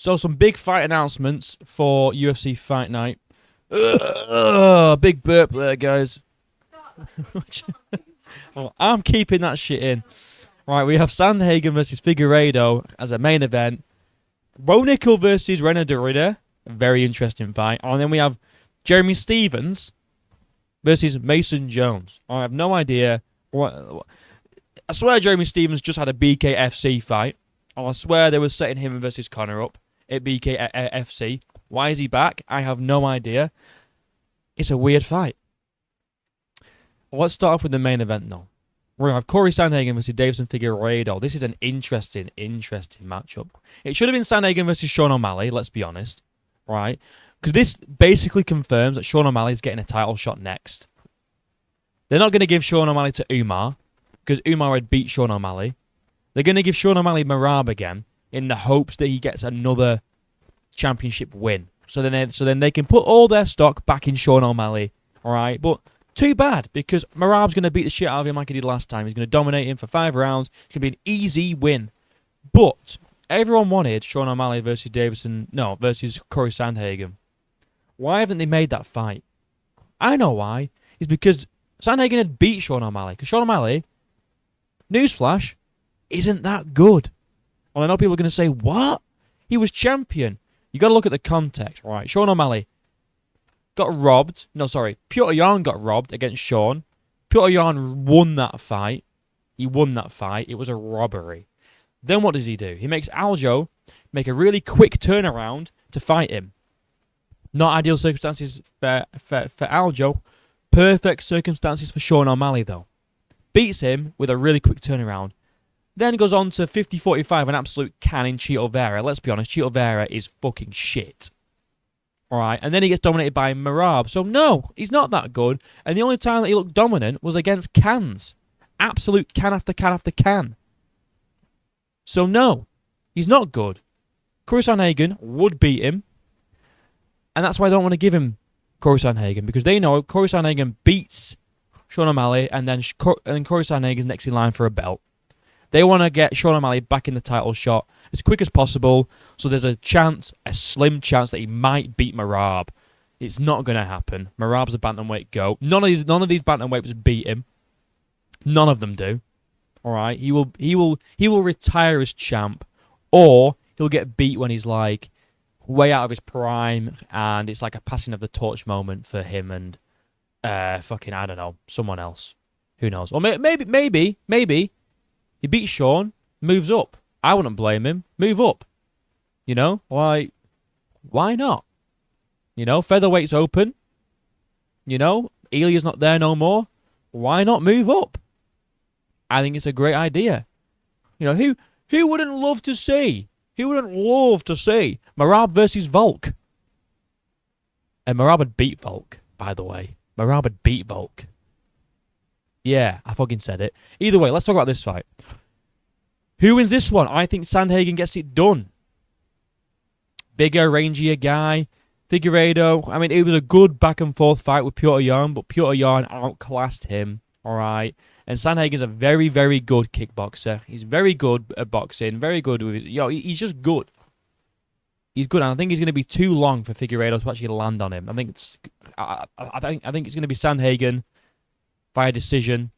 So some big fight announcements for UFC Fight Night. Big burp there, guys. Well, I'm keeping that shit in. Right, we have Sandhagen versus Figueiredo as a main event. Nickal versus Reinier. A very interesting fight. And then we have Jeremy Stephens versus Mason Jones. I have no idea. I swear Jeremy Stephens just had a BKFC fight. I swear they were setting him versus Conor up at BKFC. Why is he back? I have no idea. It's a weird fight. Let's start off with the main event now. We're going to have Cory Sandhagen versus Deiveson Figueiredo. This is an interesting matchup. It should have been Sandhagen versus Sean O'Malley, let's be honest. Right? Because this basically confirms that Sean O'Malley is getting a title shot next. They're not going to give Sean O'Malley to Umar, because Umar had beat Sean O'Malley. They're going to give Sean O'Malley Merab again, in the hopes that he gets another championship win. So then they can put all their stock back in Sean O'Malley. Alright? But too bad, because Merab's going to beat the shit out of him like he did last time. He's going to dominate him for 5 rounds. It's going to be an easy win. But everyone wanted Sean O'Malley versus Cory Sandhagen. Why haven't they made that fight? I know why. It's because Sandhagen had beat Sean O'Malley. Because Sean O'Malley, newsflash, isn't that good. Well, I know people are going to say, what? He was champion. You got to look at the context, right? Sean O'Malley got robbed. No, sorry. Petr Yan got robbed against Sean. Petr Yan won that fight. He won that fight. It was a robbery. Then what does he do? He makes Aljo make a really quick turnaround to fight him. Not ideal circumstances for Aljo. Perfect circumstances for Sean O'Malley, though. Beats him with a really quick turnaround. Then goes on to 50-45, an absolute cannon Chito Vera. Let's be honest, Chito Vera is fucking shit. Alright, and then he gets dominated by Merab. So no, he's not that good. And the only time that he looked dominant was against cans. Absolute can after can after can. So no, he's not good. Cory Sandhagen would beat him. And that's why I don't want to give him Cory Sandhagen. Because they know Cory Sandhagen beats Sean O'Malley. And then Cory Sandhagen's next in line for a belt. They want to get Sean O'Malley back in the title shot as quick as possible. So there's a chance, a slim chance, that he might beat Merab. It's not going to happen. Merab's a bantamweight goat. None of these bantamweights beat him. None of them do. All right, he will retire as champ, or he'll get beat when he's like way out of his prime, and it's like a passing of the torch moment for him and fucking, I don't know, someone else. Who knows? Or maybe. He beats Sean, moves up. I wouldn't blame him. Move up. You know? Why not? You know, featherweight's open. You know, Elia's not there no more. Why not move up? I think it's a great idea. You know, who wouldn't love to see? Who wouldn't love to see Merab versus Volk? And Merab had beat Volk, by the way. Merab had beat Volk. Yeah, I fucking said it. Either way, let's talk about this fight. Who wins this one? I think Sandhagen gets it done. Bigger, rangier guy. Figueiredo, I mean, it was a good back-and-forth fight with Petr Yan, but Petr Yan outclassed him, all right? And Sandhagen's a very, very good kickboxer. He's very good at boxing, very good with... he's just good. He's good, and I think he's going to be too long for Figueiredo to actually land on him. I think it's going to be Sandhagen by a decision,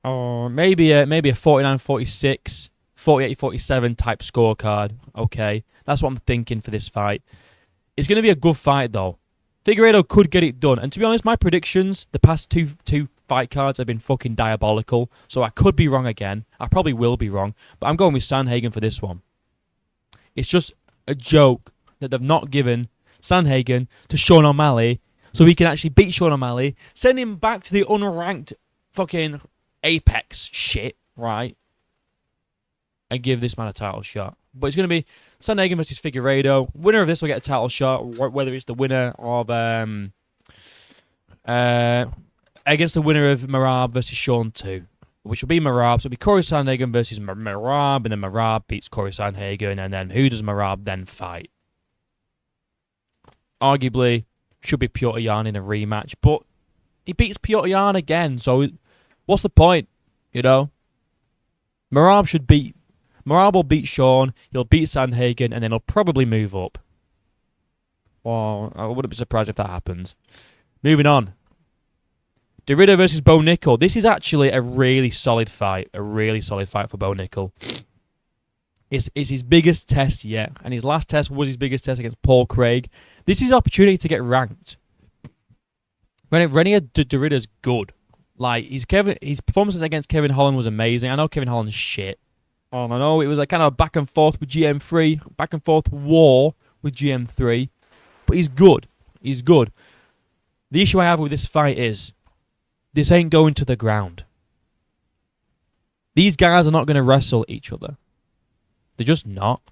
or maybe a 49-46, 48-47 type scorecard. Okay, that's what I'm thinking for this fight. It's going to be a good fight, though. Figueiredo could get it done, and to be honest, my predictions the past two fight cards have been fucking diabolical, so I could be wrong again. I probably will be wrong, but I'm going with Sandhagen for this one. It's just a joke that they've not given Sandhagen to Sean O'Malley, so he can actually beat Sean O'Malley, send him back to the unranked fucking Apex shit, right? And give this man a title shot. But it's going to be Sandhagen versus Figueiredo. Winner of this will get a title shot, whether it's the winner of... against the winner of Merab versus Sean 2, which will be Merab. So it'll be Cory Sandhagen versus Merab, and then Merab beats Cory Sandhagen, and then who does Merab then fight? Arguably, should be Petr Yan in a rematch, but he beats Petr Yan again, so what's the point? You know? Merab should beat Morale will beat Sean, he'll beat Sandhagen, and then he'll probably move up. Well, I wouldn't be surprised if that happens. Moving on. Derrida versus Bo Nickal. This is actually a really solid fight. A really solid fight for Bo Nickal. It's his biggest test yet. And his last test was his biggest test against Paul Craig. This is his opportunity to get ranked. Reinier Derrida's good. Like, his performances against Kevin Holland was amazing. I know Kevin Holland's shit. I know it was a kind of back and forth with GM3. Back and forth war with GM3. But he's good. He's good. The issue I have with this fight is this ain't going to the ground. These guys are not going to wrestle each other. They're just not.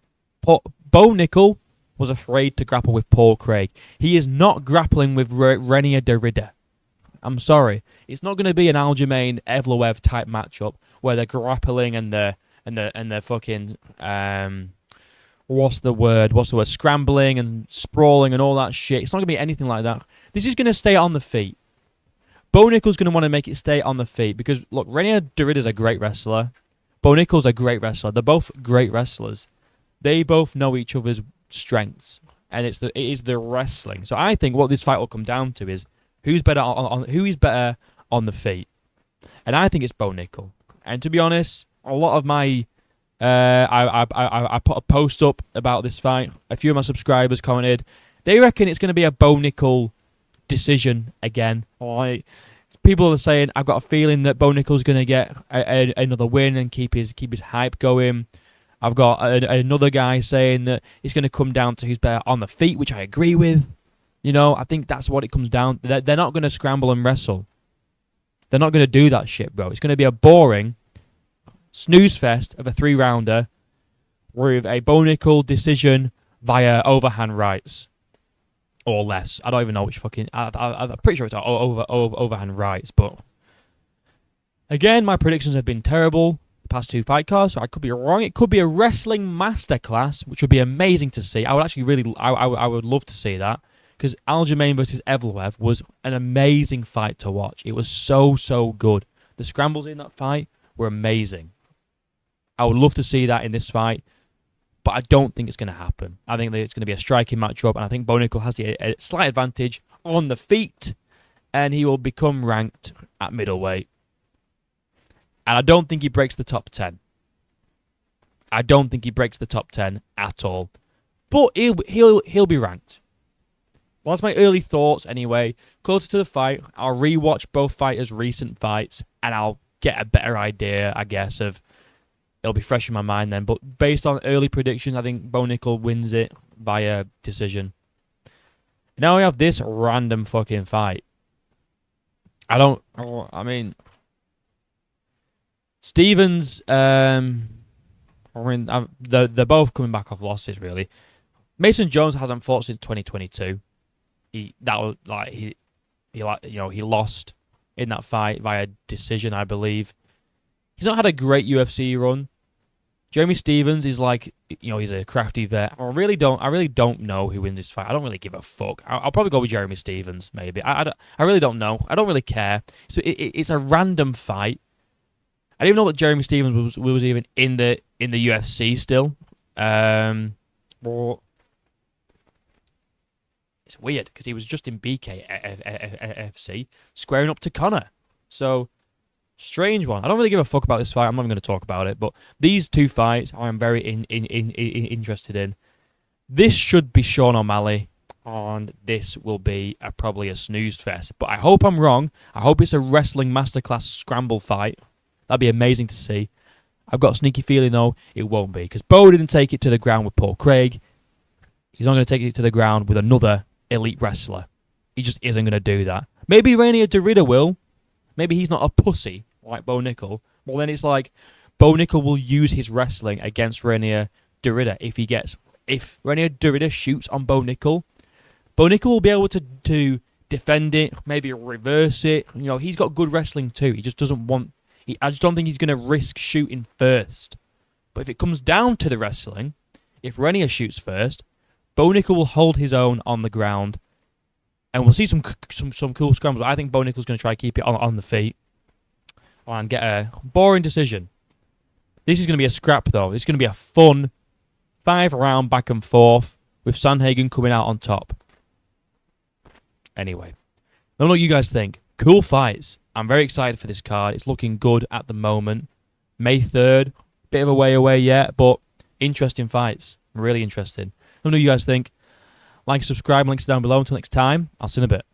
Bo Nickal was afraid to grapple with Paul Craig. He is not grappling with Reinier Derrida. I'm sorry. It's not going to be an Aljamain Evloev type matchup where they're grappling and they're fucking what's the word? Scrambling and sprawling and all that shit. It's not going to be anything like that. This is going to stay on the feet. Bo Nickal's going to want to make it stay on the feet because, look, Reinier Derrida's a great wrestler. Bo Nickal's a great wrestler. They're both great wrestlers. They both know each other's strengths, and it is the wrestling. So I think what this fight will come down to is who is better on the feet, and I think it's Bo Nickal. And to be honest, a lot of my I put a post up about this fight. A few of my subscribers commented. They reckon it's going to be a Bo Nickal decision again. Like, people are saying, I've got a feeling that Bo Nickal's going to get another win and keep his hype going. I've got another guy saying that it's going to come down to who's better on the feet, which I agree with. You know, I think that's what it comes down to. They're not going to scramble and wrestle. They're not going to do that shit, bro. It's going to be a boring snooze fest of a 3-rounder with a Bo Nickal decision via overhand rights. Or less. I don't even know which fucking... I'm pretty sure it's overhand rights, but... Again, my predictions have been terrible the past 2 fight cards, so I could be wrong. It could be a wrestling masterclass, which would be amazing to see. I would actually really... I would love to see that. Because Aljamain versus Evloev was an amazing fight to watch. It was so, so good. The scrambles in that fight were amazing. I would love to see that in this fight. But I don't think it's going to happen. I think that it's going to be a striking matchup, and I think Bo Nickal has a slight advantage on the feet, and he will become ranked at middleweight. And I don't think he breaks the top 10. I don't think he breaks the top 10 at all. But he'll be ranked. Well, that's my early thoughts anyway. Closer to the fight, I'll rewatch both fighters' recent fights, and I'll get a better idea, I guess, of... It'll be fresh in my mind then. But based on early predictions, I think Bo Nickal wins it via decision. Now we have this random fucking fight. Stevens, they're both coming back off losses, really. Mason Jones hasn't fought since 2022. He lost in that fight via decision, I believe. He's not had a great UFC run. Jeremy Stevens is like, he's a crafty vet. I really don't know who wins this fight. I don't really give a fuck. I'll probably go with Jeremy Stevens, maybe. I really don't know. I don't really care. So it's a random fight. I didn't even know that Jeremy Stevens was even in the UFC still. But it's weird because he was just in BKFC squaring up to Conor. So... strange one. I don't really give a fuck about this fight. I'm not even going to talk about it. But these 2 fights I'm very interested in. This should be Sean O'Malley. And this will be probably a snooze fest. But I hope I'm wrong. I hope it's a wrestling masterclass scramble fight. That'd be amazing to see. I've got a sneaky feeling, though, it won't be. Because Bo didn't take it to the ground with Paul Craig. He's not going to take it to the ground with another elite wrestler. He just isn't going to do that. Maybe Reinier Derrida will. Maybe he's not a pussy like Bo Nickal. Well, then it's like Bo Nickal will use his wrestling against Reinier Derrida if Reinier Derrida shoots on Bo Nickal will be able to defend it, maybe reverse it. He's got good wrestling too. He just doesn't want... I just don't think he's going to risk shooting first. But if it comes down to the wrestling, if Reinier shoots first, Bo Nickal will hold his own on the ground. And we'll see some cool scrambles. I think Bo Nickal's going to try to keep it on the feet and get a boring decision. This is going to be a scrap, though. It's going to be a fun 5-round back and forth with Sandhagen coming out on top. Anyway, I don't know what you guys think. Cool fights. I'm very excited for this card. It's looking good at the moment. May 3rd. Bit of a way away yet, but interesting fights. Really interesting. I don't know what you guys think. Like, subscribe, links down below. Until next time, I'll see you in a bit.